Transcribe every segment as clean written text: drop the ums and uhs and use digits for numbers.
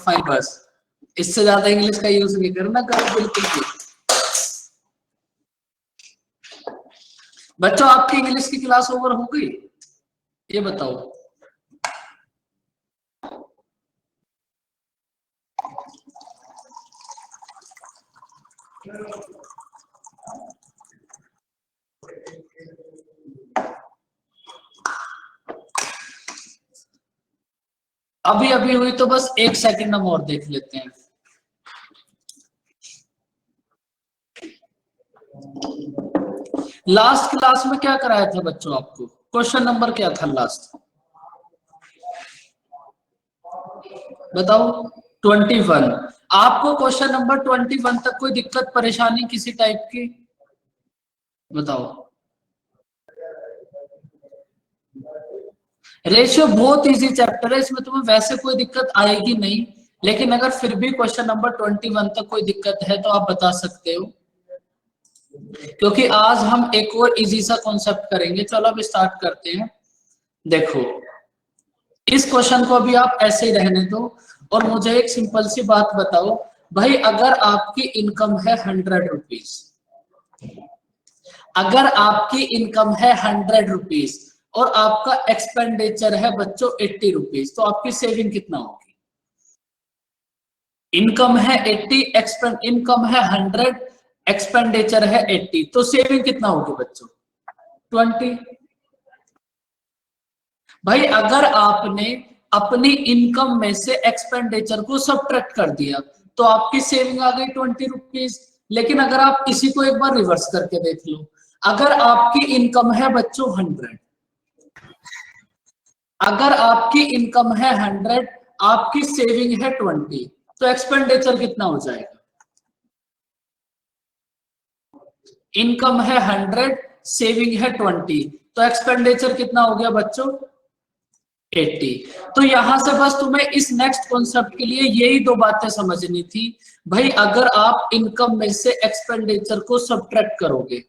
Fine, बस इससे ज्यादा इंग्लिश का यूज नहीं करना, करो बिल्कुल भी। बच्चों आपकी इंग्लिश की क्लास ओवर हो गई, ये बताओ। अभी अभी हुई तो बस 1 सेकंड हम और देख लेते हैं। लास्ट क्लास में क्या कराया था बच्चों आपको? क्वेश्चन नंबर क्या था लास्ट, बताओ? 21। आपको क्वेश्चन नंबर 21 तक कोई दिक्कत परेशानी किसी टाइप की, बताओ? रेशियो बहुत इजी चैप्टर है, इसमें तुम्हें वैसे कोई दिक्कत आएगी नहीं, लेकिन अगर फिर भी क्वेश्चन नंबर 21 तक कोई दिक्कत है तो आप बता सकते हो, क्योंकि आज हम एक और इजी सा कॉन्सेप्ट करेंगे। चलो अब स्टार्ट करते हैं। देखो इस क्वेश्चन को अभी आप ऐसे ही रहने दो और मुझे एक सिंपल सी बात बताओ भाई, अगर आपकी इनकम है 100 रुपीज, अगर आपकी इनकम है 100 रुपीज और आपका एक्सपेंडिचर है बच्चों 80 रुपीज, तो आपकी सेविंग कितना होगी? इनकम है 80, इनकम है 100, एक्सपेंडिचर है 80, तो सेविंग कितना होगी बच्चों? 20। भाई अगर आपने अपनी इनकम में से एक्सपेंडिचर को सब्ट्रैक्ट कर दिया तो आपकी सेविंग आ गई 20 रुपीज। लेकिन अगर आप इसी को एक बार रिवर्स करके देख लो, अगर आपकी इनकम है बच्चों 100, अगर आपकी इनकम है 100, आपकी सेविंग है 20, तो एक्सपेंडिचर कितना हो जाएगा? इनकम है 100, सेविंग है 20, तो एक्सपेंडिचर कितना हो गया बच्चों? 80। तो यहां से बस तुम्हें इस नेक्स्ट कॉन्सेप्ट के लिए यही दो बातें समझनी थी भाई, अगर आप इनकम में से एक्सपेंडिचर को सब्ट्रैक्ट करोगे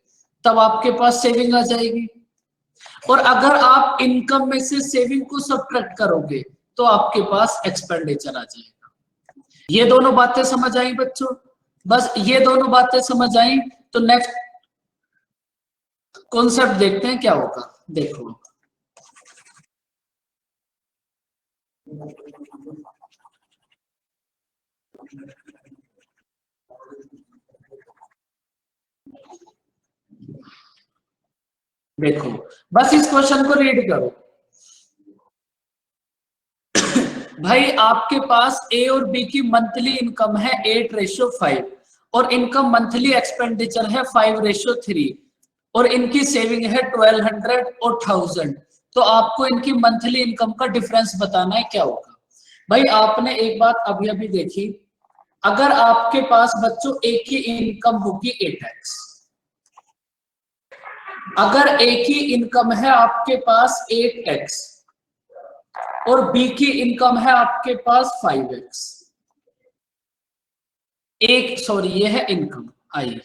तब आपके पास सेविंग आ जाएगी, और अगर आप इनकम में से सेविंग को सब्ट्रैक्ट करोगे तो आपके पास एक्सपेंडिचर आ जाएगा। ये दोनों बातें समझ आई बच्चों? बस ये दोनों बातें समझ आई तो नेक्स्ट कॉन्सेप्ट देखते हैं क्या होगा। देखो देखो बस इस क्वेश्चन को रीड करो। भाई आपके पास ए और बी की मंथली इनकम है 8:5 और इनकम मंथली एक्सपेंडिचर है 5:3 और इनकी सेविंग है 1200 और 1000, तो आपको इनकी मंथली इनकम का डिफरेंस बताना है, क्या होगा? भाई आपने एक बात अभी अभी देखी, अगर आपके पास बच्चों एक ही इनकम होगी 8x, अगर एक ही इनकम है आपके पास 8x और बी की इनकम है आपके पास 5x, एक सॉरी ये है इनकम आई,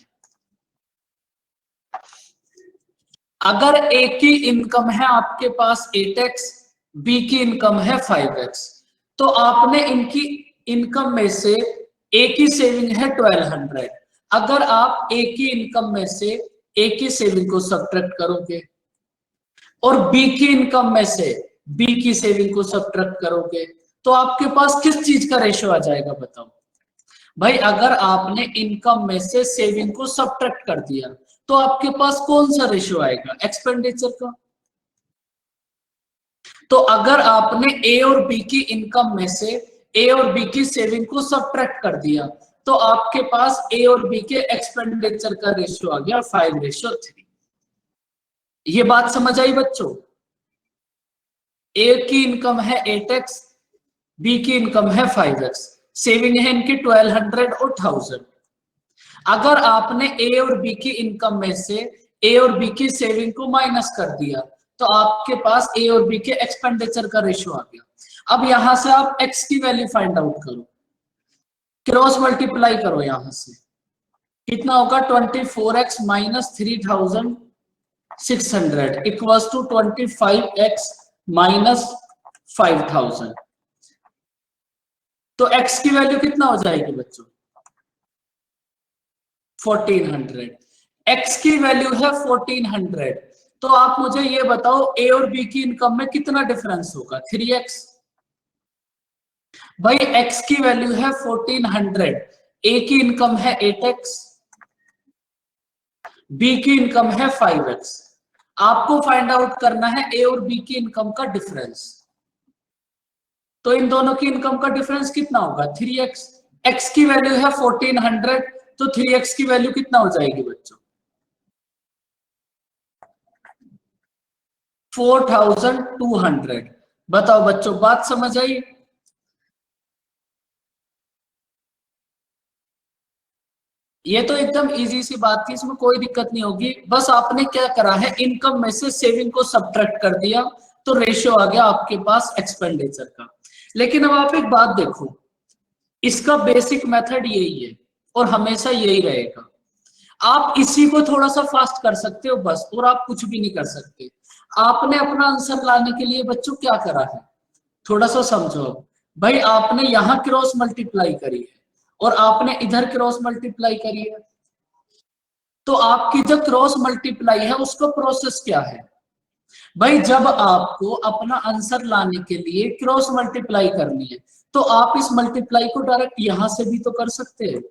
अगर ए की इनकम है आपके पास 8x, बी की इनकम है 5x, तो आपने इनकी इनकम में से ए की सेविंग है 1200, अगर आप ए की इनकम में से ए की सेविंग को सब्ट्रैक्ट करोगे और बी की इनकम में से बी की सेविंग को सब्ट्रैक्ट करोगे तो आपके पास किस चीज का रेशियो आ जाएगा बताओ? भाई अगर आपने इनकम में से सेविंग को सब्ट्रैक्ट कर दिया तो आपके पास कौन सा रेशियो आएगा? एक्सपेंडिचर का। तो अगर आपने ए और बी की इनकम में से ए और बी की सेविंग को सब्ट्रैक्ट कर दिया तो आपके पास ए और बी के एक्सपेंडिचर का रेशियो आ गया 5:3। ये बात समझ आई बच्चों? ए की इनकम है 8x, बी की इनकम है 5x, सेविंग है इनकी 1200 और 1000। अगर आपने ए और बी की इनकम में से ए और बी की सेविंग को माइनस कर दिया तो आपके पास ए और बी के एक्सपेंडिचर का रेशियो आ गया। अब यहां से आप एक्स की वैल्यू फाइंड आउट करो, क्रॉस मल्टीप्लाई करो, यहां से कितना होगा? 24x minus 3600 equals to 25x minus 5000। तो x की वैल्यू कितना हो जाएगी बच्चों? 1400। x की वैल्यू है 1400। तो आप मुझे ये बताओ a और b की इनकम में कितना डिफरेंस होगा? 3x। भाई x की वैल्यू है 1400, a की इनकम है 8x, b की इनकम है 5x। आपको फाइंड आउट करना है a और b की इनकम का डिफरेंस। तो इन दोनों की इनकम का डिफरेंस कितना होगा? 3x। x की वैल्यू है 1400, तो 3x की वैल्यू कितना हो जाएगी बच्चों? 4200। बताओ बच्चों, बात समझ आई? ये तो एकदम इजी सी बात थी, इसमें कोई दिक्कत नहीं होगी। बस आपने क्या करा है, इनकम में से सेविंग को सब्ट्रैक्ट कर दिया, तो रेशियो आ गया आपके पास एक्सपेंडिचर का। लेकिन अब आप एक बात देखो, इसका बेसिक मेथड यही है और हमेशा यही रहेगा। आप इसी को थोड़ा सा फास्ट कर सकते हो बस, और आप कुछ भी नहीं कर सकते। आपने अपना आंसर लाने के लिए बच्चों क्या करा है, थोड़ा सा समझो। अब भाई आपने यहां क्रॉस मल्टीप्लाई करी है और आपने इधर क्रॉस मल्टीप्लाई करी है, तो आपकी जो क्रॉस मल्टीप्लाई है उसका प्रोसेस क्या है? भाई जब आपको अपना आंसर लाने के लिए क्रॉस मल्टीप्लाई करनी है, तो आप इस मल्टीप्लाई को डायरेक्ट यहां से भी तो कर सकते हैं।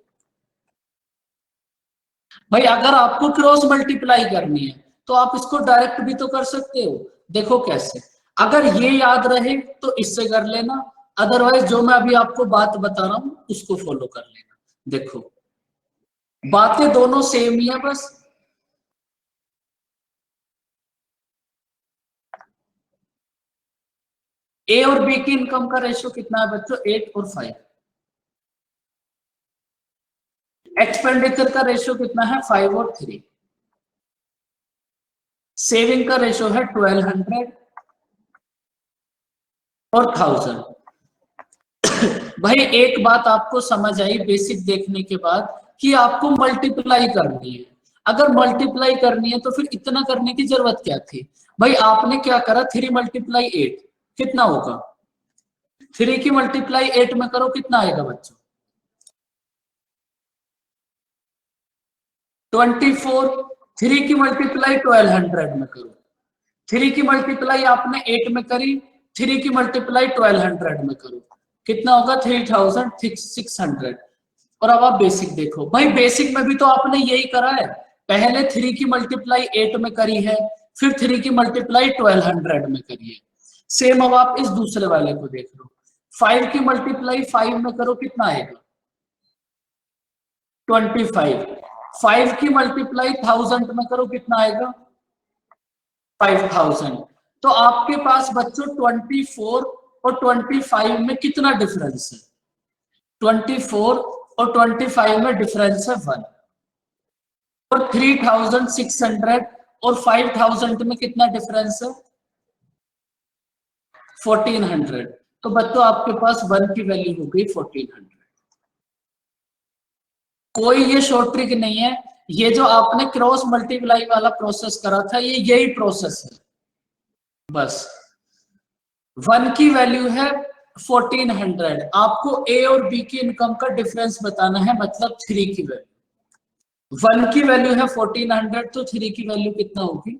भाई अगर आपको क्रॉस मल्टीप्लाई करनी है तो आप इसको डायरेक्ट भी तो कर सकते हो। देखो कैसे, अगर ये याद रहे तो इससे कर लेना, अदरवाइज जो मैं अभी आपको बात बता रहा हूं उसको फॉलो कर लेना। देखो बातें दोनों सेम ही है बस। ए और बी की इनकम का रेशियो कितना है बच्चों? 8 और 5। एक्सपेंडिचर का रेशियो कितना है? 5 और 3। सेविंग का रेशियो है 1200 और 1000। भाई एक बात आपको समझ आई बेसिक देखने के बाद, कि आपको मल्टीप्लाई करनी है। अगर मल्टीप्लाई करनी है तो फिर इतना करने की जरूरत क्या थी? भाई आपने क्या करा, 3 × 8 कितना होगा? 3 की मल्टीप्लाई 8 में करो, कितना आएगा बच्चों? 24। 3 की मल्टीप्लाई 1200 में करो। 3 की मल्टीप्लाई आपने 8 में करी, 3 की मल्टीप्लाई 1200 में करो, कितना होगा? 3600। और अब आप बेसिक देखो, भाई बेसिक में भी तो आपने यही करा है। पहले 3 की मल्टीप्लाई 8 में करी है, फिर 3 की मल्टीप्लाई 1200 में करी है। सेम अब आप इस दूसरे वाले को देख लो, 5 की मल्टीप्लाई 5 में करो, कितना आएगा? 25। 5 की मल्टीप्लाई 1000 में करो, कितना आएगा? 5000। तो आपके पास बच्चों 24 और 25 में कितना डिफरेंस है? 24 और 25 में डिफरेंस है 1। और 3600 और 5000 में कितना डिफरेंस है? 1400। तो बच्चों आपके पास 1 की वैल्यू हो गई 1400। कोई ये शॉर्ट ट्रिक नहीं है, ये जो आपने क्रॉस मल्टीप्लाई वाला प्रोसेस करा था, ये यही प्रोसेस है बस। 1 की वैल्यू है 1400, आपको ए और बी की इनकम का डिफरेंस बताना है, मतलब 3 की वैल्यू। 1 की वैल्यू है 1400, तो 3 की वैल्यू कितना होगी?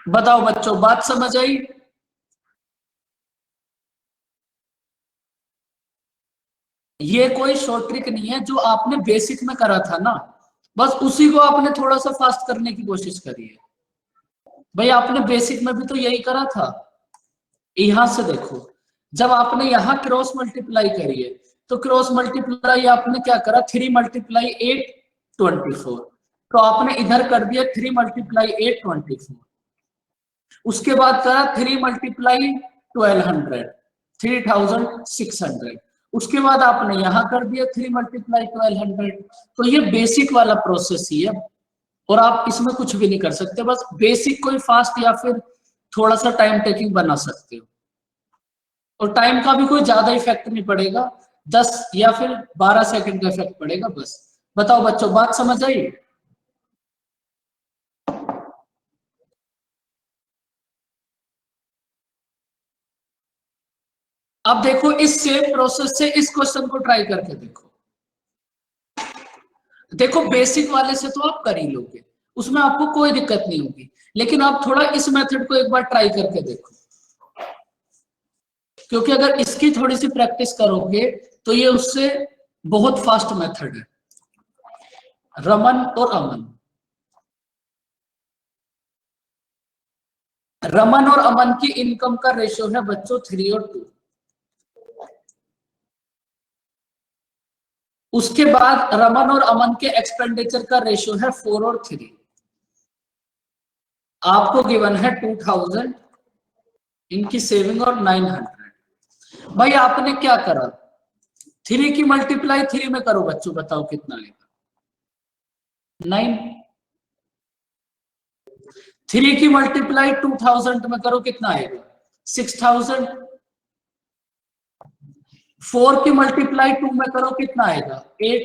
बताओ बच्चों, बात समझ आई? ये कोई शॉर्ट ट्रिक नहीं है, जो आपने बेसिक में करा था ना, बस उसी को आपने थोड़ा सा फास्ट करने की कोशिश करी है। भाई आपने बेसिक में भी तो यही करा था। यहां से देखो, जब आपने यहां क्रॉस मल्टीप्लाई करी है, तो क्रॉस मल्टीप्लाई आपने क्या करा? 3 × 8 24। तो आपने इधर कर दिया 3 × 8 24। उसके बाद करा 3 × 1200 3600। उसके बाद आपने यहां कर दिया 3 × 1200। तो ये बेसिक वाला प्रोसेस ही है, और आप इसमें कुछ भी नहीं कर सकते, बस बेसिक कोई फास्ट या फिर थोड़ा सा टाइम टेकिंग बना सकते हो। और टाइम का भी कोई ज्यादा इफेक्ट नहीं पड़ेगा, 10 या फिर 12 सेकंड का इफेक्ट पड़ेगा बस। बताओ बच्चों, बात समझ आई? अब देखो इस सेम प्रोसेस से इस क्वेश्चन को ट्राई करके देखो। देखो बेसिक वाले से तो आप कर ही लोगे, उसमें आपको कोई दिक्कत नहीं होगी, लेकिन आप थोड़ा इस मेथड को एक बार ट्राई करके देखो, क्योंकि अगर इसकी थोड़ी सी प्रैक्टिस करोगे तो ये उससे बहुत फास्ट मेथड है। रमन और अमन, रमन और अमन की इनकम का रेशियो है बच्चों 3 और 2। उसके बाद रमन और अमन के एक्सपेंडिचर का रेशियो है 4 और 3। आपको गिवन है 2000 इनकी सेविंग और 900। भाई आपने क्या करा, 3 की मल्टीप्लाई 3 में करो बच्चों, बताओ कितना आएगा, 9। 3 की मल्टीप्लाई 2000 में करो, कितना आएगा, 6000। 4 की मल्टीप्लाई 2 में करो, कितना आएगा, 8।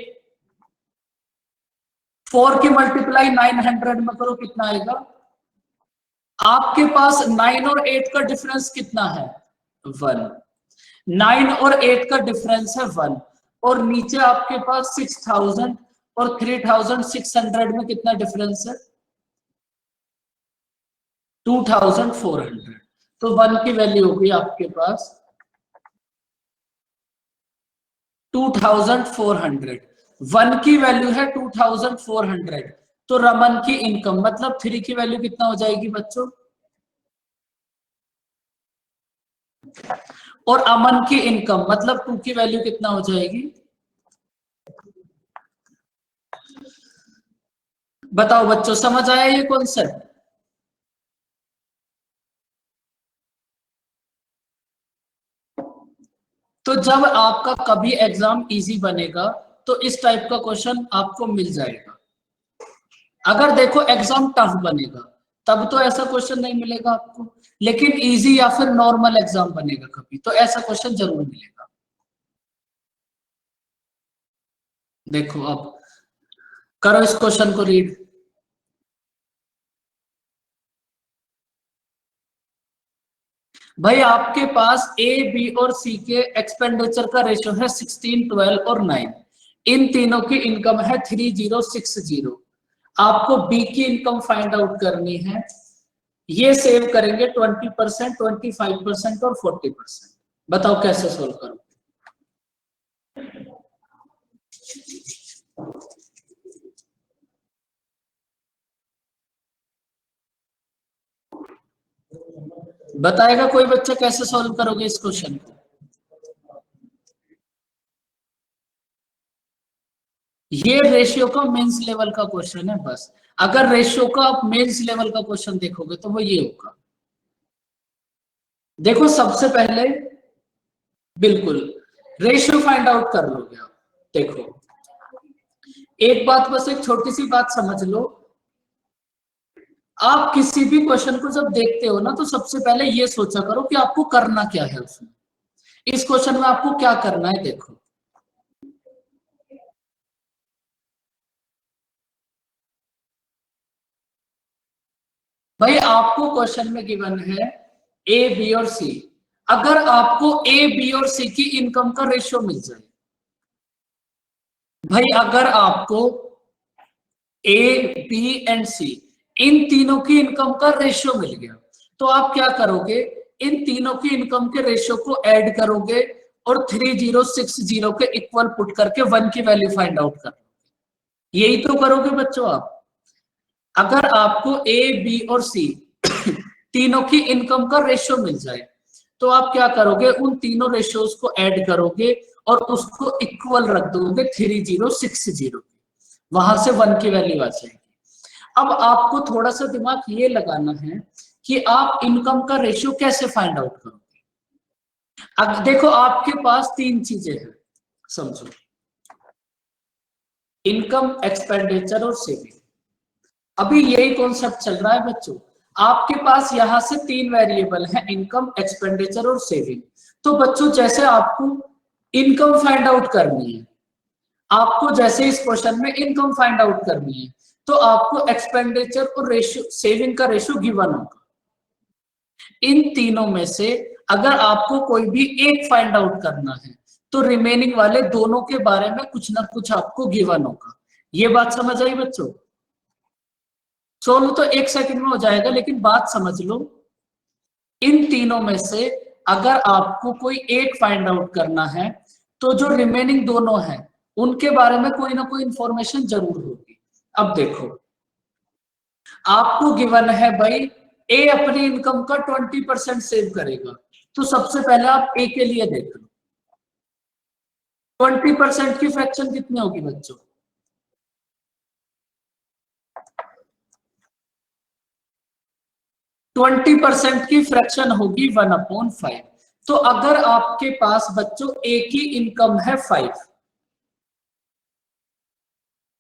4 की मल्टीप्लाई 900 में करो, कितना आएगा। आपके पास 9 और 8 का डिफरेंस कितना है, 1। 9 और 8 का डिफरेंस है 1, और नीचे आपके पास 6000 और 3600 में कितना डिफरेंस है, 2400। तो 1 की वैल्यू होगी आपके पास 2400। 1 की वैल्यू है 2400। तो रमन की इनकम मतलब 3 की वैल्यू कितना हो जाएगी बच्चों, और अमन की इनकम मतलब 2 की वैल्यू कितना हो जाएगी, बताओ बच्चों, समझ आया ये कॉन्सेप्ट। तो जब आपका कभी एग्जाम इजी बनेगा तो इस टाइप का क्वेश्चन आपको मिल जाएगा। अगर देखो एग्जाम टफ बनेगा तब तो ऐसा क्वेश्चन नहीं मिलेगा आपको, लेकिन इजी या फिर नॉर्मल एग्जाम बनेगा कभी तो ऐसा क्वेश्चन जरूर मिलेगा। देखो अब करो इस क्वेश्चन को रीड। भाई आपके पास ए बी और सी के एक्सपेंडिचर का रेशियो है 16, 12 और 9। इन तीनों की इनकम है 3060। आपको बी की इनकम फाइंड आउट करनी है। ये सेव करेंगे 20%, 25% और 40%। बताओ कैसे सोल्व करो। बताएगा कोई बच्चा कैसे सॉल्व करोगे इस क्वेश्चन को। ये रेशियो का मेंस लेवल का क्वेश्चन है बस। अगर रेशियो का आप मेंस लेवल का क्वेश्चन देखोगे तो वो ये होगा। देखो सबसे पहले बिल्कुल रेशियो फाइंड आउट कर लोगे आप। देखो एक बात, बस एक छोटी सी बात समझ लो, आप किसी भी क्वेश्चन को जब देखते हो ना तो सबसे पहले ये सोचा करो कि आपको करना क्या है उसमें। इस क्वेश्चन में आपको क्या करना है, देखो भाई आपको क्वेश्चन में गिवन है ए बी और सी। अगर आपको ए बी और सी की इनकम का रेशियो मिल जाए, भाई अगर आपको ए बी एंड सी इन तीनों की इनकम का रेशियो मिल गया तो आप क्या करोगे, इन तीनों की इनकम के रेशियो को ऐड करोगे और 3060 के इक्वल पुट करके 1 की वैल्यू फाइंड आउट करोगे। यही तो करोगे बच्चों आप। अगर आपको ए बी और सी तीनों की इनकम का रेशियो मिल जाए तो आप क्या करोगे, उन तीनों रेशियोज को ऐड करोगे और उसको इक्वल रख दोगे 3060। वहां से 1 की वैल्यू आ जाएगी। अब आपको थोड़ा सा दिमाग ये लगाना है कि आप इनकम का रेशियो कैसे फाइंड आउट करोगे। अब देखो आपके पास 3 चीजें हैं, समझो, इनकम, एक्सपेंडिचर और सेविंग। अभी यही कॉन्सेप्ट चल रहा है बच्चों। आपके पास यहां से 3 वेरिएबल हैं, इनकम, एक्सपेंडिचर और सेविंग। तो बच्चों जैसे आपको इनकम फाइंड आउट करनी है, आपको जैसे इस क्वेश्चन में इनकम फाइंड आउट करनी है तो आपको एक्सपेंडिचर और रेशियो, सेविंग का रेशियो गिवन होगा। इन तीनों में से अगर आपको कोई भी एक फाइंड आउट करना है तो रिमेनिंग वाले दोनों के बारे में कुछ ना कुछ आपको गिवन होगा। ये बात समझ आई बच्चों? सोल्व तो 1 सेकंड में हो जाएगा, लेकिन बात समझ लो, इन तीनों में से अगर आपको कोई एक फाइंड आउट करना है तो जो रिमेनिंग दोनों हैं उनके बारे में कोई ना कोई इंफॉर्मेशन जरूर होगी। अब देखो, आपको गिवन है भाई ए अपनी इनकम का 20% सेव करेगा, तो सबसे पहले आप ए के लिए देख लो 20% की फ्रैक्शन कितनी होगी बच्चों? 20% की फ्रैक्शन होगी 1/5। तो अगर आपके पास बच्चों ए की इनकम है 5,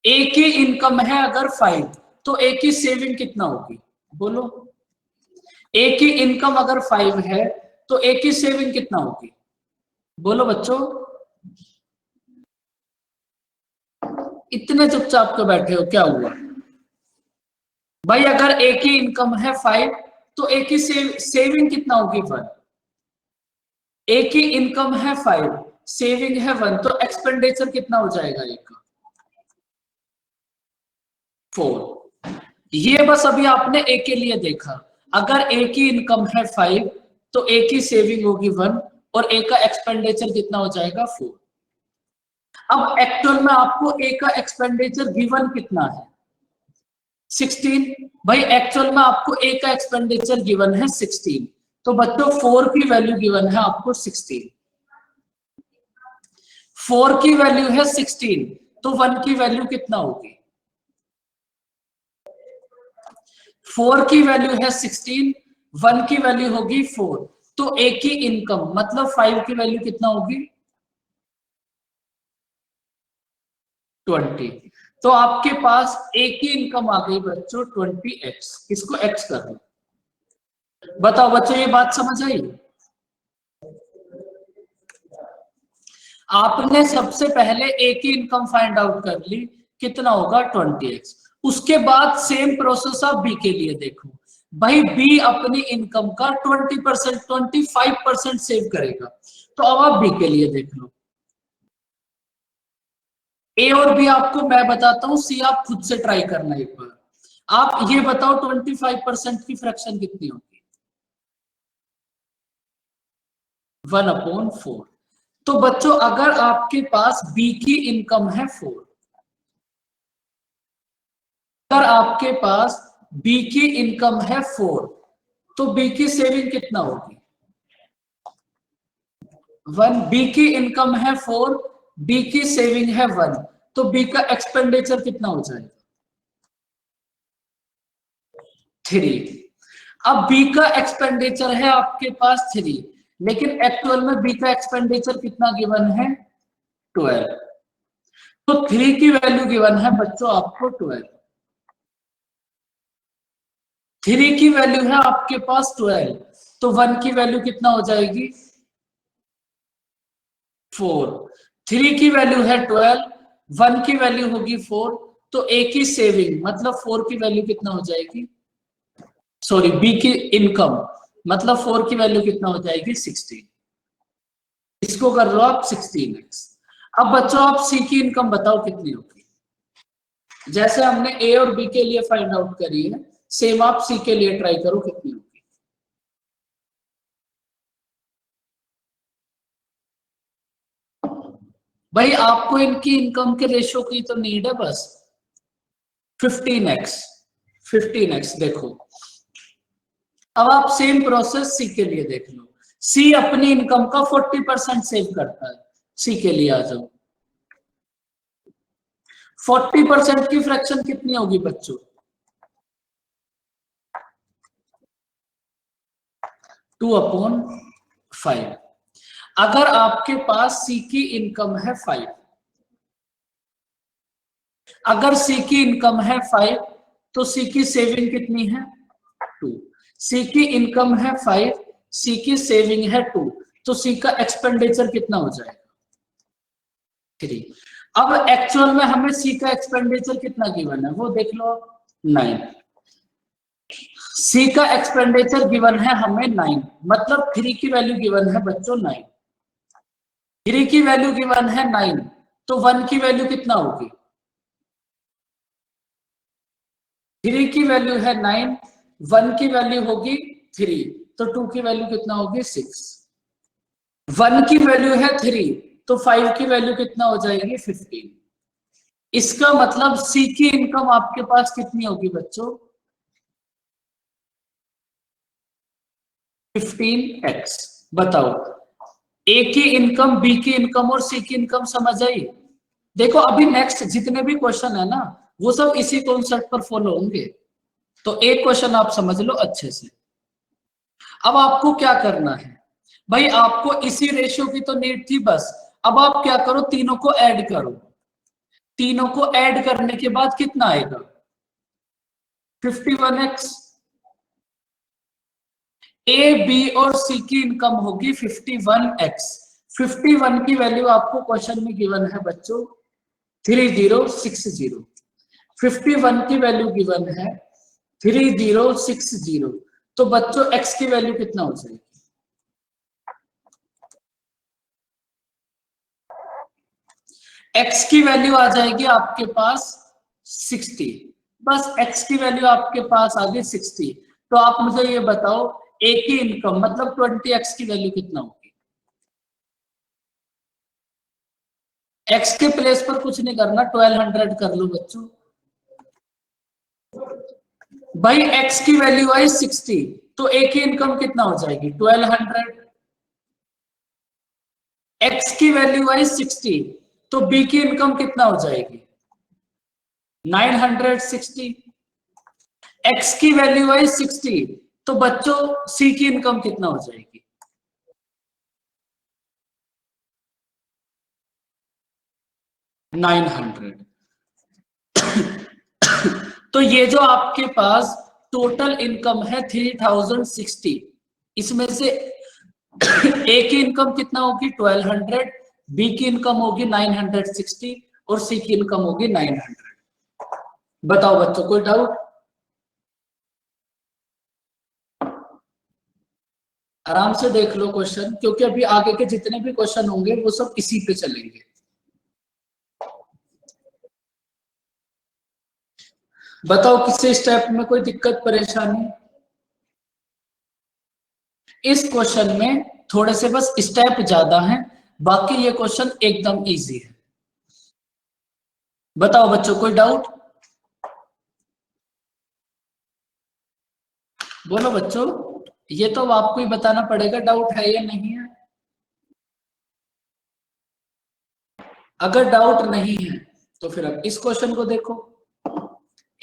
ए की इनकम है अगर 5, तो ए की सेविंग कितना होगी बोलो? ए की इनकम अगर 5 है तो ए की सेविंग कितना होगी बोलो बच्चों? इतने चुपचाप क्यों बैठे हो, क्या हुआ भाई? अगर ए की इनकम है 5 तो ए की सेविंग कितना होगी 1। ए की इनकम है 5, सेविंग है 1, तो एक्सपेंडिचर कितना हो जाएगा ए का? 4। ये बस अभी आपने ए के लिए देखा। अगर ए की इनकम है 5 तो ए की सेविंग होगी 1 और ए का एक्सपेंडिचर कितना हो जाएगा 4। अब एक्चुअल में आपको ए का एक्सपेंडिचर गिवन कितना है? 16। भाई एक्चुअल में आपको ए का एक्सपेंडिचर गिवन है 16, तो बच्चों 4 की वैल्यू गिवन है आपको 16। 4 की वैल्यू है 16, तो 1 की वैल्यू कितना होगी? 4 की वैल्यू है 16, 1 की वैल्यू होगी 4, तो ए की इनकम मतलब 5 की वैल्यू कितना होगी? 20। तो आपके पास ए की इनकम आ गई बच्चों 20x। इसको x कर दो। बताओ बच्चों, ये बात समझ आई? आपने सबसे पहले ए की इनकम फाइंड आउट कर ली, कितना होगा 20x। उसके बाद सेम प्रोसेस आप बी के लिए देखो। भाई बी अपनी इनकम का 20% 25% सेव करेगा, तो अब आप बी के लिए देख लो। ए और बी आपको मैं बताता हूं, सी आप खुद से ट्राई करना एक बार। आप ये बताओ 25% की फ्रैक्शन कितनी होगी? 1/4। तो बच्चों अगर आपके पास बी की इनकम है 4, अगर आपके पास बी की इनकम है 4, तो बी की सेविंग कितना होगी? 1। बी की इनकम है 4, बी की सेविंग है 1, तो बी का एक्सपेंडिचर कितना हो जाएगा? 3। अब बी का एक्सपेंडिचर है आपके पास 3, लेकिन एक्चुअल में बी का एक्सपेंडिचर कितना गिवन है? 12। तो 3 की वैल्यू गिवन है बच्चों आपको 12। 3 की वैल्यू है आपके पास 12, तो 1 की वैल्यू कितना हो जाएगी? 4। 3 की वैल्यू है 12, 1 की वैल्यू होगी 4, तो ए की सेविंग मतलब 4 की वैल्यू कितना हो जाएगी? सॉरी, बी की इनकम मतलब 4 की वैल्यू कितना हो जाएगी? 16। इसको कर लो आप 16x। अब बच्चों आप सी की इनकम बताओ कितनी होगी? जैसे हमने ए और बी के लिए फाइंड आउट करी है, सेम आप सी के लिए ट्राई करो कितनी होगी। भाई आपको इनकी इनकम के रेशियो की तो नीड है बस। 15x। 15x देखो। अब आप सेम प्रोसेस सी के लिए देख लो। सी अपनी इनकम का 40% सेव करता है। सी के लिए आ जाओ। 40% की फ्रैक्शन कितनी होगी बच्चों? 2/5। अगर आपके पास सी की इनकम है 5, अगर सी की इनकम है 5, तो सी की सेविंग कितनी है? 2। सी की इनकम है 5, सी की सेविंग है 2, तो सी का एक्सपेंडिचर कितना हो जाएगा? 3। अब एक्चुअल में हमें सी का एक्सपेंडिचर कितना गिवन है वो देख लो। 9। सी का एक्सपेंडिचर गिवन है हमें 9, मतलब 3 की वैल्यू गिवन है बच्चों 9, 3 की वैल्यू गिवन है 9, तो 1 की वैल्यू कितना होगी? 3 की वैल्यू है 9, 1 की वैल्यू होगी 3, तो 2 की वैल्यू कितना होगी? 6। 1 की वैल्यू है 3, तो 5 की वैल्यू कितना हो जाएगी? 15। इसका मतलब सी की इनकम आपके पास कितनी होगी बच्चों? 15x। बताओ, ए की इनकम, बी की इनकम और सी की इनकम समझ आई? देखो अभी नेक्स्ट जितने भी क्वेश्चन है ना, वो सब इसी कॉन्सेप्ट पर फॉलो होंगे। तो एक क्वेश्चन आप समझ लो अच्छे से। अब आपको क्या करना है भाई, आपको इसी रेशियो की तो नीड थी बस। अब आप क्या करो, तीनों को ऐड करो। तीनों को ऐड करने के बाद कितना आएगा? 51x। ए, बी और सी की इनकम होगी 51x। 51 की वैल्यू आपको क्वेश्चन में गिवन है बच्चों 3060। 51 की वैल्यू गिवन है 3060। तो बच्चों x की वैल्यू कितना हो जाएगी? x की वैल्यू आ जाएगी आपके पास 60। बस x की वैल्यू आपके पास आ गई 60। तो आप मुझे ये बताओ, a की इनकम मतलब 20x की वैल्यू कितना होगी? x के प्लेस पर कुछ नहीं करना, 1200 कर लो बच्चों। भाई x की वैल्यू आई 60, तो a की इनकम कितना हो जाएगी? 1200। x की वैल्यू आई 60, तो b की इनकम कितना हो जाएगी? 960। x की वैल्यू आई 60, तो बच्चों c की इनकम कितना हो जाएगी? 900। तो ये जो आपके पास टोटल इनकम है 3060, इसमें से ए की इनकम कितना होगी? 1200, बी की इनकम होगी 960 और सी की इनकम होगी 900। बताओ बच्चों, कोई डाउट? आराम से देख लो क्वेश्चन, क्योंकि अभी आगे के जितने भी क्वेश्चन होंगे वो सब इसी पे चलेंगे। बताओ किसी स्टेप में कोई दिक्कत परेशानी? इस क्वेश्चन में थोड़े से बस स्टेप ज्यादा हैं, बाकी ये क्वेश्चन एकदम इजी है। बताओ बच्चों, कोई डाउट? बोलो बच्चों, ये तो अब आपको ही बताना पड़ेगा डाउट है या नहीं है। अगर डाउट नहीं है तो फिर अब इस क्वेश्चन को देखो,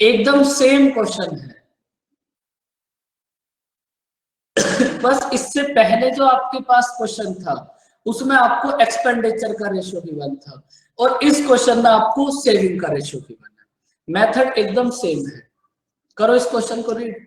एकदम सेम क्वेश्चन है। बस इससे पहले जो आपके पास क्वेश्चन था उसमें आपको एक्सपेंडिचर का रेशियो गिवन था, और इस क्वेश्चन में आपको सेविंग का रेशियो गिवन है। मेथड एकदम सेम है। करो इस क्वेश्चन को रीड।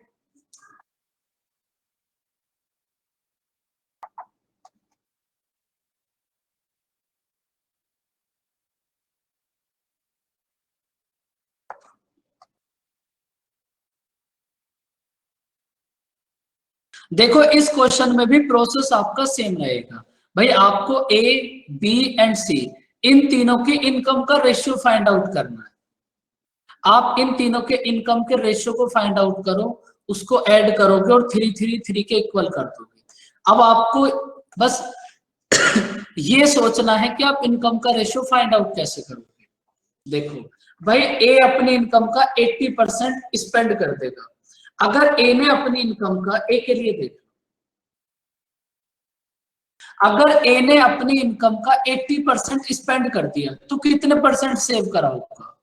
देखो इस क्वेश्चन में भी प्रोसेस आपका सेम रहेगा। भाई आपको ए, बी एंड सी इन तीनों की इनकम का रेशियो फाइंड आउट करना है। आप इन तीनों के इनकम के रेशियो को फाइंड आउट करो, उसको ऐड करोगे और 3 के इक्वल कर दोगे। अब आपको बस ये सोचना है कि आप इनकम का रेशियो फाइंड आउट कैसे करोगे। देखो भाई, ए अपनी इनकम का 80% स्पेंड कर देगा। अगर ए ने अपनी इनकम का, ए के लिए देखो, अगर ए ने अपनी इनकम का 80% स्पेंड कर दिया तो कितने परसेंट सेव करा होगा?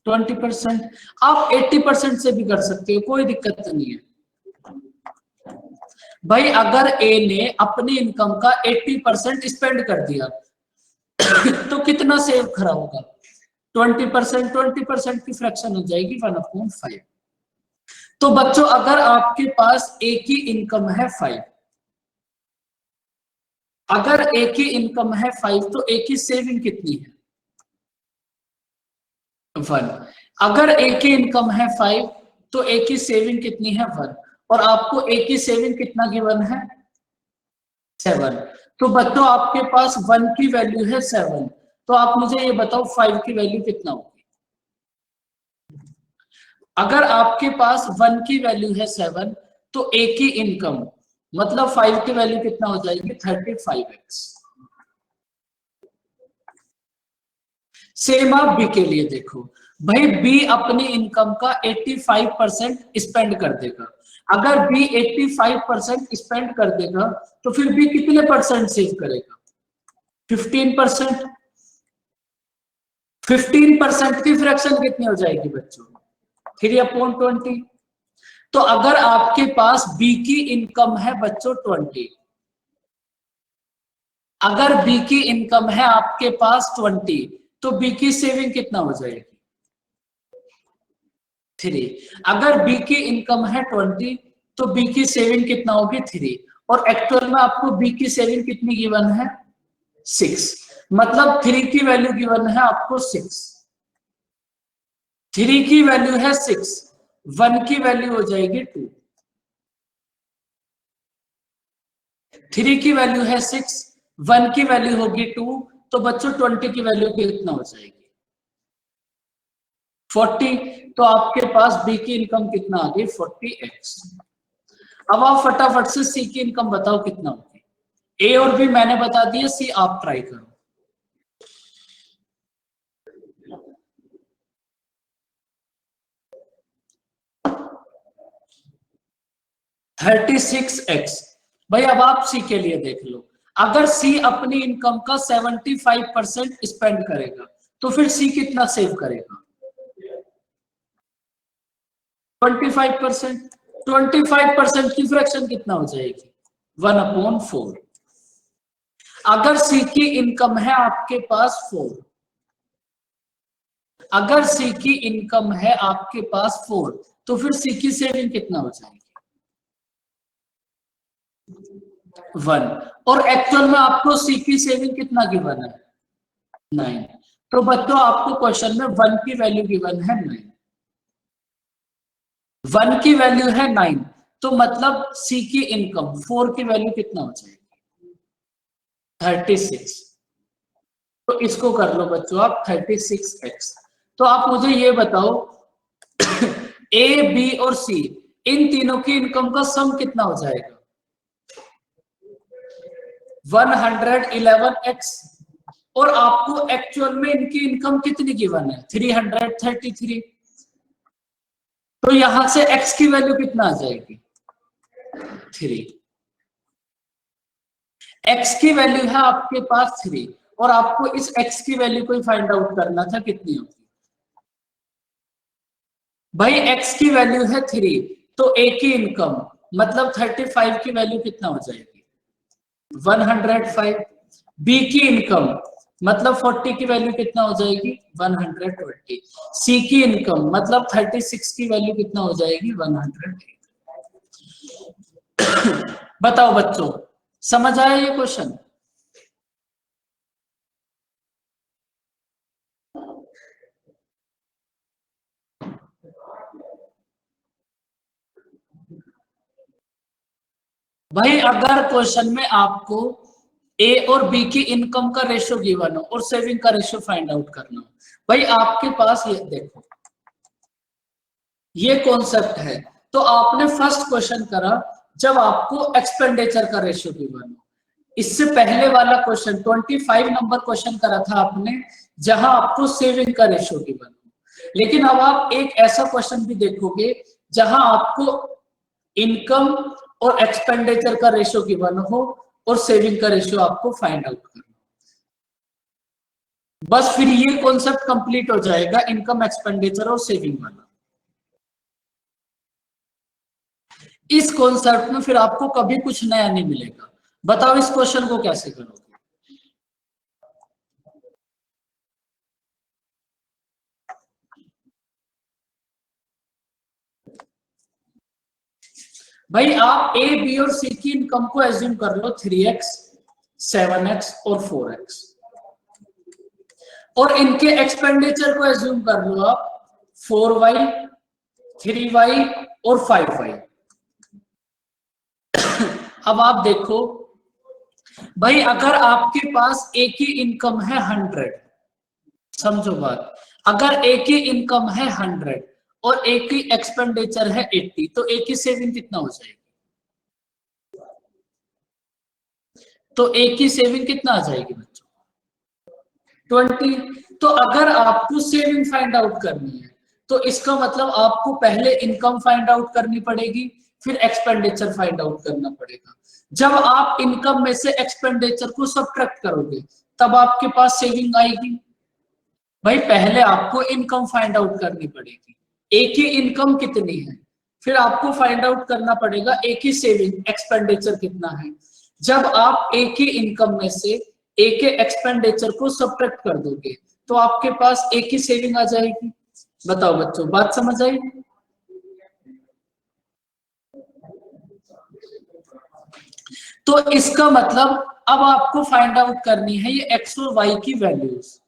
20%। आप 80% से भी कर सकते हो, कोई दिक्कत नहीं है। भाई अगर ए ने अपनी इनकम का 80% स्पेंड कर दिया तो कितना सेव करा होगा? 20%। 20% की फ्रैक्शन हो जाएगी 1/5। तो बच्चों अगर आपके पास ए की इनकम है 5, अगर ए की इनकम है 5 तो ए की सेविंग कितनी है? 1। अगर ए की इनकम है 5 तो ए की सेविंग कितनी है? 1। और आपको ए की सेविंग कितना गिवन है 7। तो बच्चों आपके पास 1 की वैल्यू है 7, तो आप मुझे ये बताओ 5 की वैल्यू कितना होगी। अगर आपके पास 1 की वैल्यू है 7 तो ए की इनकम मतलब 5 की वैल्यू कितना हो जाएगी 35x। सेम आप बी के लिए देखो भाई, बी अपनी इनकम का 85% स्पेंड कर देगा। अगर बी 85% स्पेंड कर देगा तो फिर बी कितने परसेंट सेव करेगा 15%। 15% की फ्रैक्शन कितनी हो जाएगी बच्चों 3/20। तो अगर आपके पास बी की इनकम है बच्चों 20, अगर बी की इनकम है आपके पास 20 तो बी की सेविंग कितना हो जाएगी 3। अगर बी की इनकम है 20 तो बी की सेविंग कितना होगी 3, और एक्चुअल में आपको बी की सेविंग कितनी गिवन है 6, मतलब 3 की वैल्यू गिवन है आपको 6। 3 की वैल्यू है 6, 1 की वैल्यू हो जाएगी 2। 3 की वैल्यू है 6, 1 की वैल्यू होगी 2, तो बच्चों 20 की वैल्यू कितना हो जाएगी 40। तो आपके पास बी की इनकम कितना आ गई 40x। अब आप फटाफट से सी की इनकम बताओ कितना होगी। ए और बी मैंने बता दिया, सी आप ट्राई करो। 36x। भाई अब आप सी के लिए देख लो, अगर सी अपनी इनकम का 75% स्पेंड करेगा तो फिर सी कितना सेव करेगा 25%। 25% की फ्रैक्शन कितना हो जाएगी 1/4। अगर सी की इनकम है आपके पास 4, अगर सी की इनकम है आपके पास 4 तो फिर सी की सेविंग कितना हो जाएगी 1, और एक्चुअल में आपको सी की सेविंग कितना गिवन है 9। तो बच्चों आपको क्वेश्चन में 1 की वैल्यू गिवन है 9, 1 की वैल्यू है 9, तो मतलब सी की इनकम 4 की वैल्यू कितना हो जाएगी 36। तो इसको कर लो बच्चों आप 36x। तो आप मुझे ये बताओ ए बी और सी इन तीनों की इनकम का सम कितना हो जाएगा 111x, और आपको एक्चुअल में इनकी इनकम कितनी गिवन है 333। तो यहां से x की वैल्यू कितना आ जाएगी 3। x की वैल्यू है आपके पास 3, और आपको इस x की वैल्यू को फाइंड आउट करना था कितनी होगी भाई। x की वैल्यू है 3, तो a की इनकम मतलब 35 की वैल्यू कितना हो जाएगी 105। b की इनकम मतलब 40 की वैल्यू कितना हो जाएगी 120। c की इनकम मतलब 36 की वैल्यू कितना हो जाएगी 108। बताओ बच्चों समझ आया ये क्वेश्चन। भाई अगर क्वेश्चन में आपको ए और बी की इनकम का रेशियो गिवन हो और सेविंग का रेशियो फाइंड आउट करना हो, भाई आपके पास ये देखो ये कॉन्सेप्ट है। तो आपने फर्स्ट क्वेश्चन करा जब आपको एक्सपेंडिचर का रेशियो गिवन हो। इससे पहले वाला क्वेश्चन 25 नंबर क्वेश्चन करा था आपने जहां आपको सेविंग का रेशियो गिवन हो। लेकिन अब आप एक ऐसा क्वेश्चन भी देखोगे जहां आपको इनकम और एक्सपेंडिचर का रेशियो गिवन हो और सेविंग का रेशियो आपको फाइंड आउट करना। बस फिर ये कॉन्सेप्ट कंप्लीट हो जाएगा इनकम एक्सपेंडिचर और सेविंग वाला। इस कॉन्सेप्ट में फिर आपको कभी कुछ नया नहीं मिलेगा। बताओ इस क्वेश्चन को कैसे करोगे। भाई आप ए बी और सी की इनकम को एज्यूम कर लो 3x 7x और 4x, और इनके एक्सपेंडिचर को एज्यूम कर लो आप 4y 3y और 5y। अब आप देखो भाई, अगर आपके पास एक ही इनकम है 100, समझो बात, अगर एक ही इनकम है 100 और एक ही एक्सपेंडिचर है 80, तो एक ही सेविंग कितना हो जाएगी? तो एक ही सेविंग कितना आ जाएगी बच्चों? 20। तो अगर आपको सेविंग फाइंड आउट करनी है, तो इसका मतलब आपको पहले इनकम फाइंड आउट करनी पड़ेगी, फिर एक्सपेंडिचर फाइंड आउट करना पड़ेगा। जब आप इनकम में से एक्सपेंडिचर को सब्ट्रैक्ट करोगे, तब आपके पास सेविंग आएगी। भाई पहले आपको इनकम फाइंड आउट करनी पड़ेगी, एक ही इनकम कितनी है, फिर आपको फाइंड आउट करना पड़ेगा एक ही सेविंग एक्सपेंडिचर कितना है। जब आप एक ही इनकम में से एक ही एक्सपेंडिचर को सब्ट्रैक्ट कर दोगे, तो आपके पास एक ही सेविंग आ जाएगी। बताओ बच्चों, बात समझ आई? तो इसका मतलब अब आपको फाइंड आउट करनी है ये एक्स और वाई की वैल्यूज।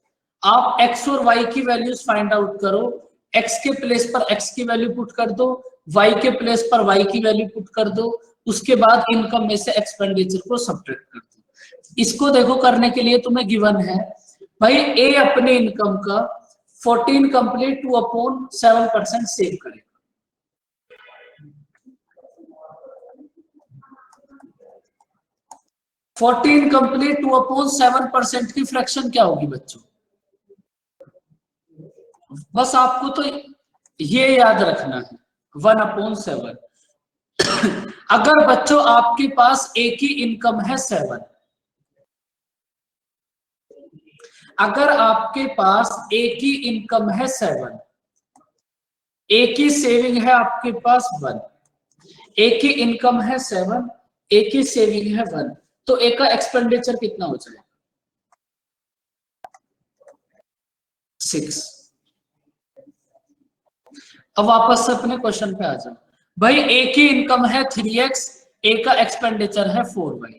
आप एक्स और वाई की वैल्यूज फाइंड आउट करो, एक्स के प्लेस पर एक्स की वैल्यू पुट कर दो, वाई के प्लेस पर वाई की वैल्यू पुट कर दो, उसके बाद इनकम में से एक्सपेंडिचर को सब्ट्रैक्ट कर दो। इसको देखो करने के लिए तुम्हें गिवन है भाई, ए अपने इनकम का 14 कंप्लीट टू अपॉन 7% सेव करेगा। 14 कंप्लीट टू अपॉन 7% की फ्रैक्शन क्या होगी बच्चों? बस आपको तो ये याद रखना है, 1/7। अगर बच्चों आपके पास एक ही इनकम है 7, अगर आपके पास एक ही इनकम है 7, एक ही सेविंग है आपके पास 1, एक ही इनकम है 7, एक ही सेविंग है 1, तो एक का एक्सपेंडिचर कितना हो जाएगा? 6। अब वापस से अपने क्वेश्चन पे आ जाओ भाई, एक ही इनकम है 3x, एक का एक्सपेंडिचर है 4y।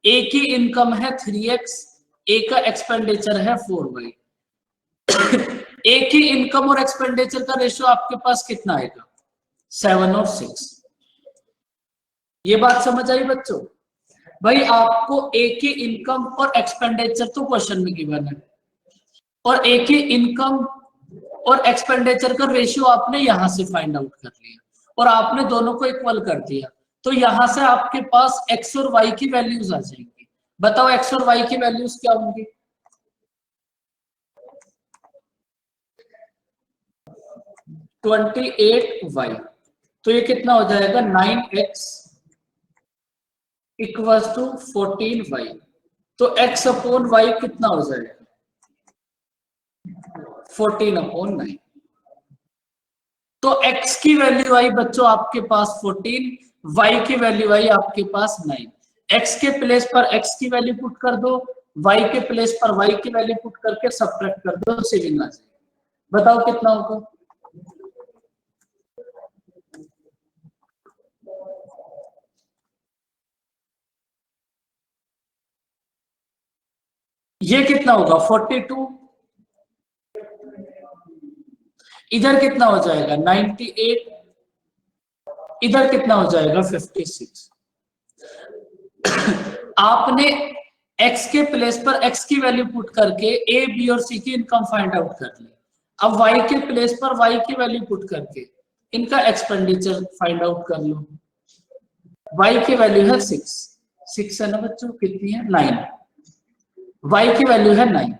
एक ही इनकम है 3x, एक का एक्सपेंडिचर है 4y। एक ही इनकम और एक्सपेंडिचर का रेशियो आपके पास कितना आएगा? 7 और 6। ये बात समझ आई बच्चों? भाई आपको एक ही इनकम और एक्सपेंडिचर तो क्वेश्चन में गिवन है, और एक ही इनकम और एक्सपेंडिचर का रेशियो आपने यहां से फाइंड आउट कर लिया, और आपने दोनों को इक्वल कर दिया, तो यहां से आपके पास एक्स और वाई की वैल्यूज आ जाएंगी। बताओ एक्स और वाई की वैल्यूज क्या होंगी? 28y। तो ये कितना हो जाएगा? 9x equals to 14y। तो x अपॉन वाई कितना हो जाएगा? 14/9। तो x की वैल्यू आई बच्चों आपके पास 14, y की वैल्यू आई आपके पास 9। x के प्लेस पर x की वैल्यू पुट कर दो, y के प्लेस पर y की वैल्यू पुट करके सब्ट्रैक्ट कर दो, सेविंग आ जाएगी। बताओ कितना होगा? ये कितना होगा? 42। इधर कितना हो जाएगा? 98। इधर कितना हो जाएगा? 56। आपने x के प्लेस पर x की वैल्यू पुट करके a b और c की इनकम फाइंड आउट कर ली। अब y के प्लेस पर y की वैल्यू पुट करके इनका एक्सपेंडिचर फाइंड आउट कर लो। y की वैल्यू है 6, 6 है ना बच्चों, कितनी है? 9। y की वैल्यू है 9,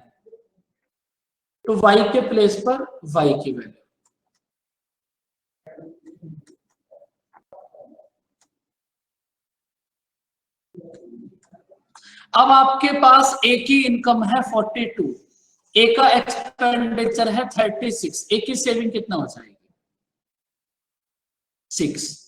तो y के प्लेस पर y की वैल्यू। अब आपके पास एक ही इनकम है 42, एक का एक्सपेंडिचर है 36, एक की सेविंग कितना हो जाएगी? 6।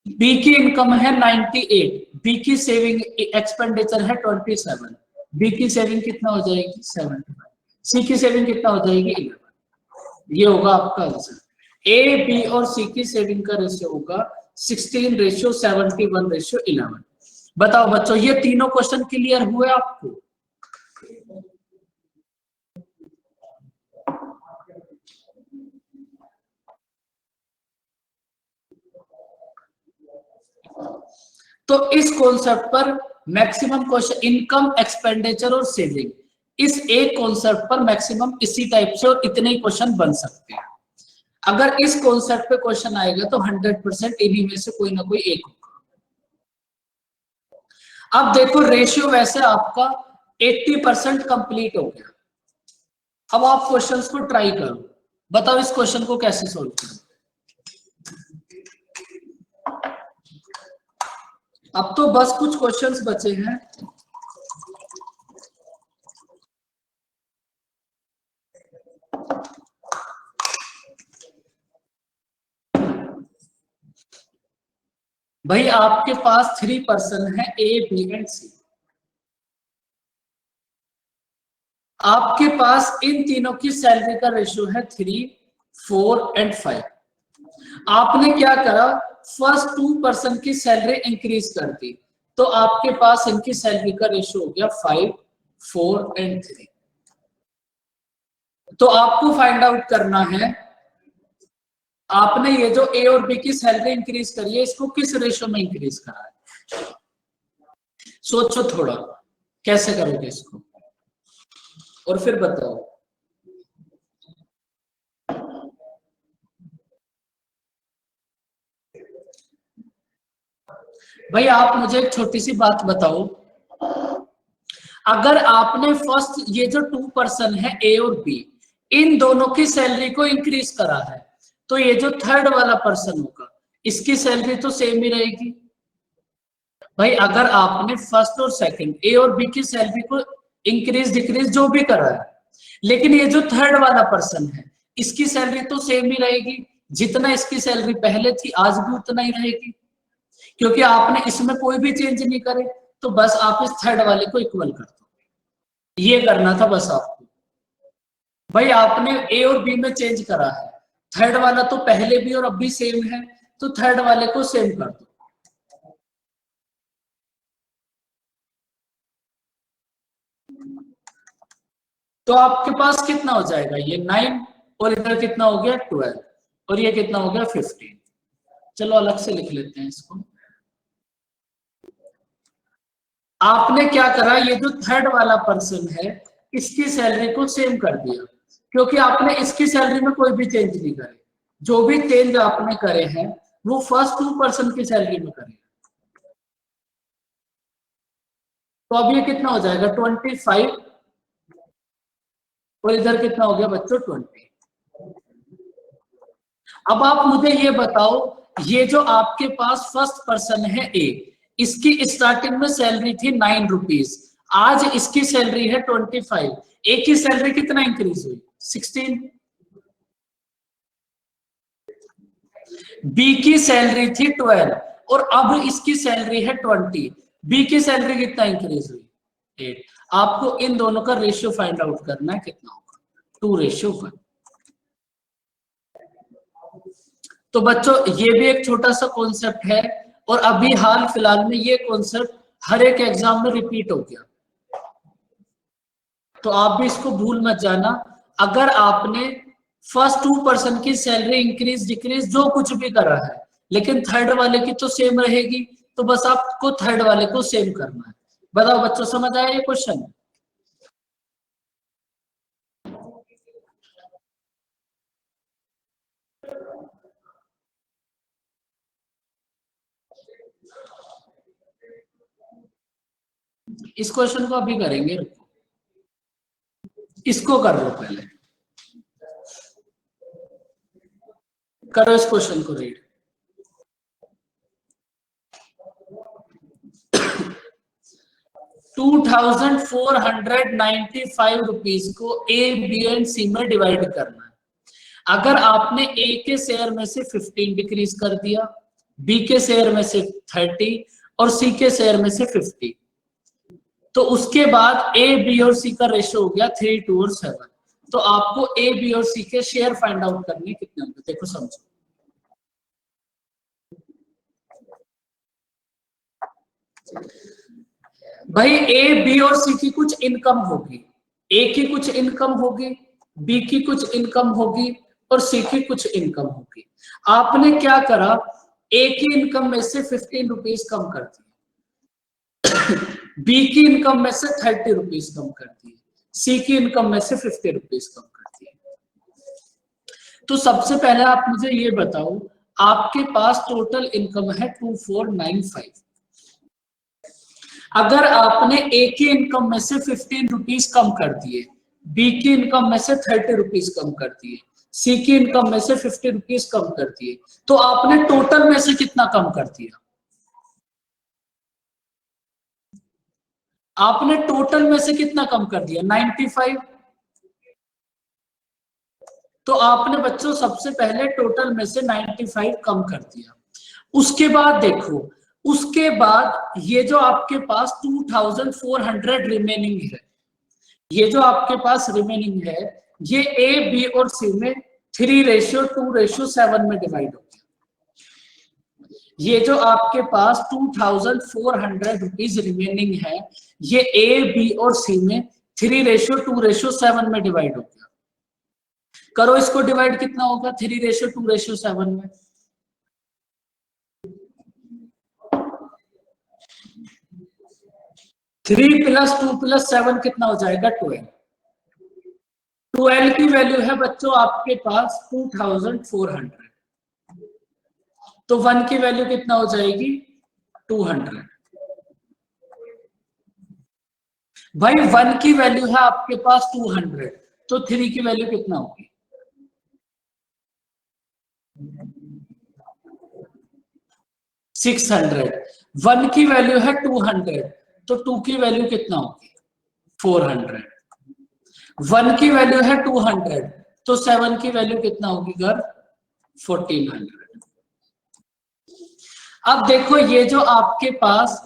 बी की इनकम है 98, बी की सेविंग एक्सपेंडिचर है 27, बी की सेविंग कितना हो जाएगी? 75। सी की सेविंग कितना हो जाएगी? 11। ये होगा आपका आंसर। ए बी और सी की सेविंग का रेशियो होगा 16:71:11। बताओ बच्चों, ये तीनों क्वेश्चन क्लियर हुए आपको? तो इस कॉन्सेप्ट पर मैक्सिमम क्वेश्चन, इनकम, एक्सपेंडिचर और सेविंग, इस एक कॉन्सेप्ट पर मैक्सिमम इसी टाइप से और इतने ही क्वेश्चन बन सकते हैं। अगर इस कॉन्सेप्ट पे क्वेश्चन आएगा तो 100% इन्हीं में से कोई ना कोई एक होगा। अब देखो रेशियो वैसे आपका 80% कंप्लीट हो गया। अब आप क्वेश्चंस को ट्राई करो, बताओ इस क्वेश्चन को कैसे सोल्व करें। अब तो बस कुछ क्वेश्चंस बचे हैं। भाई आपके पास 3 पर्सन है, ए, बी एंड सी। आपके पास इन तीनों की सैलरी का रेशियो है 3, 4 एंड 5। आपने क्या करा, फर्स्ट 2 पर्सन की सैलरी इंक्रीज कर दी, तो आपके पास इनकी सैलरी का रेशियो हो गया 5, 4 एंड 3। तो आपको फाइंड आउट करना है, आपने ये जो ए और बी की सैलरी इंक्रीज करी है, इसको किस रेशियो में इंक्रीज करा है। सोचो थोड़ा कैसे करोगे इसको, और फिर बताओ। भाई आप मुझे एक छोटी सी बात बताओ, अगर आपने फर्स्ट ये जो 2 पर्सन है ए और बी, इन दोनों की सैलरी को इंक्रीज करा है, तो ये जो थर्ड वाला पर्सन होगा इसकी सैलरी तो सेम ही रहेगी। भाई अगर आपने फर्स्ट और सेकंड ए और बी की सैलरी को इंक्रीज डिक्रीज जो भी करा है, लेकिन ये जो थर्ड वाला पर्सन है इसकी सैलरी तो सेम ही रहेगी, जितना इसकी सैलरी पहले थी आज भी उतना ही रहेगी, क्योंकि आपने इसमें कोई भी चेंज नहीं करे। तो बस आप इस थर्ड वाले को इक्वल कर दो, ये करना था बस आपको। भाई आपने ए और बी में चेंज करा है, थर्ड वाला तो पहले भी और अब भी सेम है, तो थर्ड वाले को सेम कर दो। तो आपके पास कितना हो जाएगा, ये 9 और इधर कितना हो गया 12 और ये कितना हो गया 15। चलो अलग से लिख लेते हैं इसको। आपने क्या करा, ये जो थर्ड वाला पर्सन है इसकी सैलरी को सेम कर दिया, क्योंकि आपने इसकी सैलरी में कोई भी चेंज नहीं करे। जो भी चेंज आपने करे हैं वो फर्स्ट 2 पर्सन की सैलरी में करे। तो अब ये कितना हो जाएगा 25 और इधर कितना हो गया बच्चों 20। अब आप मुझे ये बताओ, ये जो आपके पास फर्स्ट पर्सन है ए, इसकी स्टार्टिंग में सैलरी थी 9 रुपीज, आज इसकी सैलरी है 25। ए की सैलरी कितना इंक्रीज हुई 16। बी की सैलरी थी 12 और अब इसकी सैलरी है 20। बी की सैलरी कितना इंक्रीज हुई 8। आपको इन दोनों का रेशियो फाइंड आउट करना है, कितना होगा 2:1। तो बच्चों ये भी एक छोटा सा कॉन्सेप्ट है, और अभी हाल फिलहाल में ये कॉन्सेप्ट हर एक एग्जाम में रिपीट हो गया, तो आप भी इसको भूल मत जाना। अगर आपने फर्स्ट 2 पर्सन की सैलरी इंक्रीज डिक्रीज जो कुछ भी करा है, लेकिन थर्ड वाले की तो सेम रहेगी, तो बस आपको थर्ड वाले को सेम करना है। बताओ बच्चों समझ आया ये क्वेश्चन। इस क्वेश्चन को अभी करेंगे, इसको कर लो पहले, करो इस क्वेश्चन को रीड। ₹2,495 को ए, बी एंड सी में डिवाइड करना है। अगर आपने ए के शेयर में से 15 डिक्रीज कर दिया, बी के शेयर में से 30 और सी के शेयर में से 50, तो उसके बाद ए, बी और सी का रेशियो हो गया 3, 2 और 7। तो आपको ए, बी और सी के शेयर फाइंड आउट करने कितने होंगे, देखो समझो। भाई ए, बी और सी की कुछ इनकम होगी, ए की कुछ इनकम होगी, बी की कुछ इनकम होगी और सी की कुछ इनकम होगी। आपने क्या करा, ए की इनकम में से 15 रुपीज कम कर दी, बी की इनकम में से 30 रुपीज कम कर दिए, सी की इनकम में से 50 रुपीज कम कर दिए। तो सबसे पहले आप मुझे ये बताओ, आपके पास टोटल इनकम है 2495। अगर आपने ए की इनकम में से 15 रुपीज कम कर दिए, बी की इनकम में से 30 रुपीज कम कर दिए, सी की इनकम में से 50 रुपीज कम कर दिए, तो आपने टोटल में से कितना कम कर दिया? आपने टोटल में से कितना कम कर दिया? 95। तो आपने बच्चों सबसे पहले टोटल में से 95 कम कर दिया। उसके बाद देखो, उसके बाद ये जो आपके पास 2400 रिमेनिंग है, ये जो आपके पास रिमेनिंग है, ये ए बी और सी में 3:2:7 में डिवाइड हो गया। ये जो आपके पास 2400 रुपीज रिमेनिंग है, ये ए बी और सी में 3:2:7 में डिवाइड हो गया। करो इसको डिवाइड, कितना होगा 3:2:7 में? 3 + 2 + 7 कितना हो जाएगा? 12। 12 की वैल्यू है बच्चों आपके पास 2400। तो 1 की वैल्यू कितना हो जाएगी? 200। भाई 1 की वैल्यू है आपके पास 200, तो 3 की वैल्यू कितना होगी? 600। 1 की वैल्यू है 200, तो 2 की वैल्यू कितना होगी? 400। 1 की वैल्यू है 200, तो 7 की वैल्यू कितना होगी घर? 1400। अब देखो, ये जो आपके पास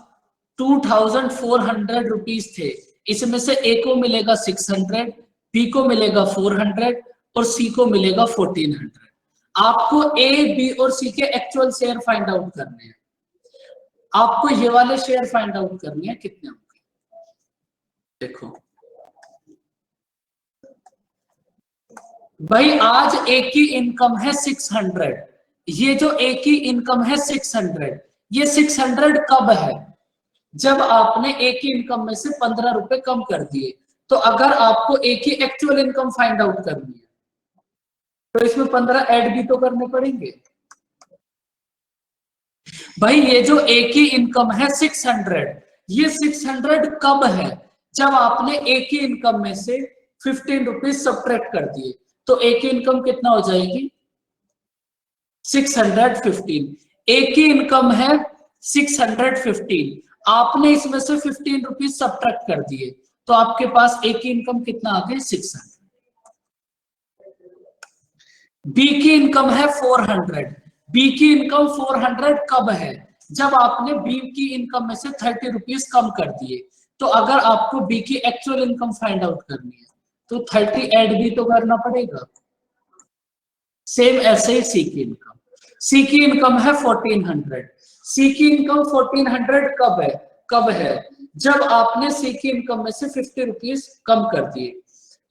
2400 रुपीज थे, इसमें से ए को मिलेगा 600, बी को मिलेगा 400 और सी को मिलेगा 1400। आपको ए बी और सी के एक्चुअल शेयर फाइंड आउट करने हैं। आपको ये वाले शेयर फाइंड आउट करने हैं, कितने होंगे? देखो भाई, आज ए की इनकम है 600, ये जो ए की इनकम है 600, ये 600 कब है? जब आपने ए की इनकम में से 15 रुपए कम कर दिए। तो अगर आपको ए की एक्चुअल इनकम फाइंड आउट करनी है, तो इसमें 15 ऐड भी तो करने पड़ेंगे। भाई ये जो ए की इनकम है 600, ये 600 कब है? जब आपने ए की इनकम में से 15 रुपीज सब्ट्रैक्ट कर दिए। तो ए की इनकम कितना हो जाएगी? 615। ए की इनकम है 615, आपने इसमें से 15 रुपीज सब्ट्रैक्ट कर दिए, तो आपके पास ए की इनकम कितना आ गया? 600। बी की इनकम है 400, बी की इनकम 400 कब है? जब आपने बी की इनकम में से 30 रुपीज कम कर दिए। तो अगर आपको बी की एक्चुअल इनकम फाइंड आउट करनी है, तो 30 ऐड भी तो करना पड़ेगा। सेम ऐसे ही सी की इनकम, सी की इनकम है 1400, सी की इनकम 1400 कब है? जब आपने सी की इनकम में से 50 रुपीज कम कर दिए।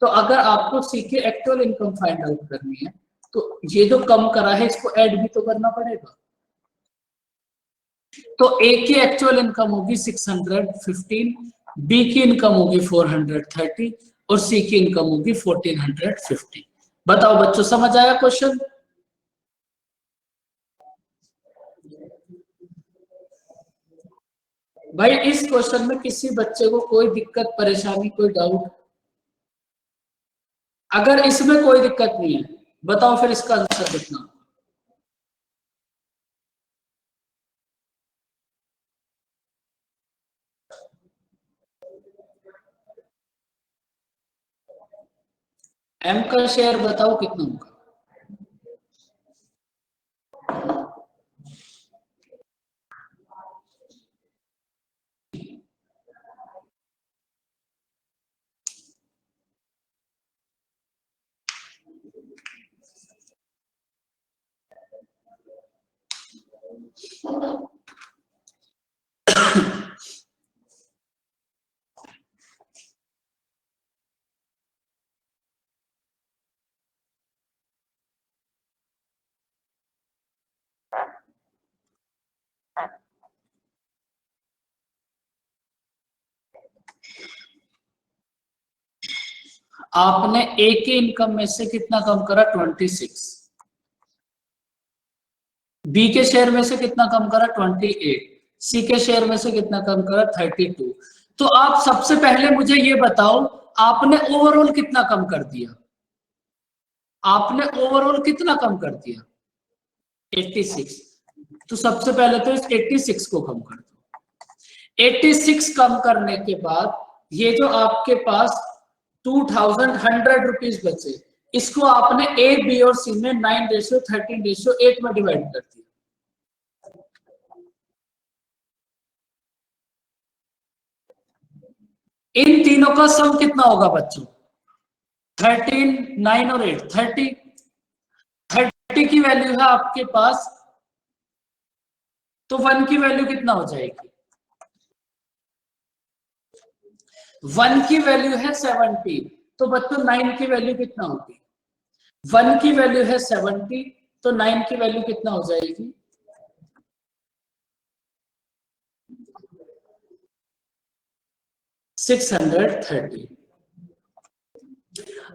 तो अगर आपको सी की एक्चुअल इनकम फाइंड आउट करनी है, तो ये जो कम करा है इसको ऐड भी तो करना पड़ेगा। तो ए की एक्चुअल इनकम होगी 615, बी की इनकम होगी 430 और सी की इनकम होगी 1450। बताओ बच्चों, समझ आया क्वेश्चन? भाई इस क्वेश्चन में किसी बच्चे को कोई दिक्कत परेशानी कोई डाउट? अगर इसमें कोई दिक्कत नहीं है, बताओ फिर इसका आंसर कितना? एम का शेयर बताओ कितना होगा? आपने ए के इनकम में से कितना कम करा? 26। बी के शेयर में से कितना कम करा? 28। सी के शेयर में से कितना कम करा? 32। तो आप सबसे पहले मुझे ये बताओ, आपने ओवरऑल कितना कम कर दिया? आपने ओवरऑल कितना कम कर दिया? 86। तो सबसे पहले तो इस 86 को कम कर दो। 86 कम करने के बाद ये जो आपके पास 2100 रुपीज बचे, इसको आपने ए, बी और सी में 9:13:8 में डिवाइड कर दिया। इन तीनों का सम कितना होगा बच्चों? 13, 9 और 8, 30। 30 की वैल्यू है आपके पास, तो 1 की वैल्यू कितना हो जाएगी? 1 की वैल्यू है 70, तो बच्चों 9 की वैल्यू कितना होगी? 1 की वैल्यू है 70, तो 9 की वैल्यू कितना हो जाएगी? 630।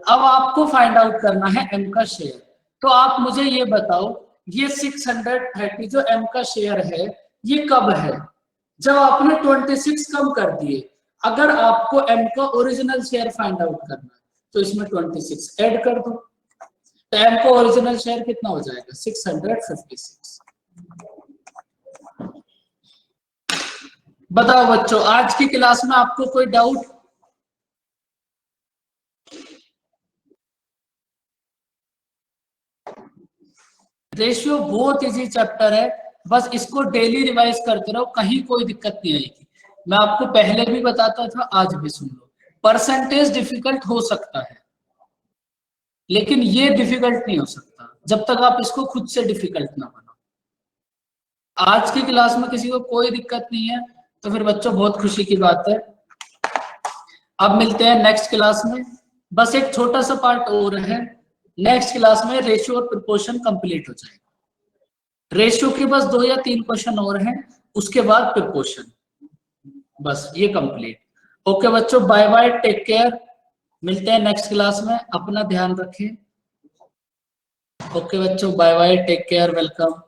अब आपको फाइंड आउट करना है एम का शेयर। तो आप मुझे ये बताओ, ये 630 जो एम का शेयर है, ये कब है? जब आपने 26 कम कर दिए। अगर आपको एम का ओरिजिनल शेयर फाइंड आउट करना है, तो इसमें 26 ऐड कर दो। तो एम का ओरिजिनल शेयर कितना हो जाएगा? 656। बताओ बच्चों, आज की क्लास में आपको कोई डाउट? रेशियो बहुत इजी चैप्टर है, बस इसको डेली रिवाइज करते रहो, कहीं कोई दिक्कत नहीं आएगी। मैं आपको पहले भी बताता था, आज भी सुन लो। परसेंटेज डिफिकल्ट हो सकता है, लेकिन ये डिफिकल्ट नहीं हो सकता जब तक आप इसको खुद से डिफिकल्ट ना बनाओ। आज की क्लास में किसी को कोई दिक्कत नहीं है, तो फिर बच्चों बहुत खुशी की बात है। अब मिलते हैं नेक्स्ट क्लास में। बस एक छोटा सा पार्ट और है, नेक्स्ट क्लास में रेशियो और प्रोपोर्शन कंप्लीट हो जाएगा। रेशियो के बस 2 या 3 क्वेश्चन और हैं, उसके बाद प्रोपोर्शन, बस ये कंप्लीट। ओके बच्चों, बाय बाय, टेक केयर। मिलते हैं नेक्स्ट क्लास में, अपना ध्यान रखें। ओके बच्चों, bye bye, take care, welcome.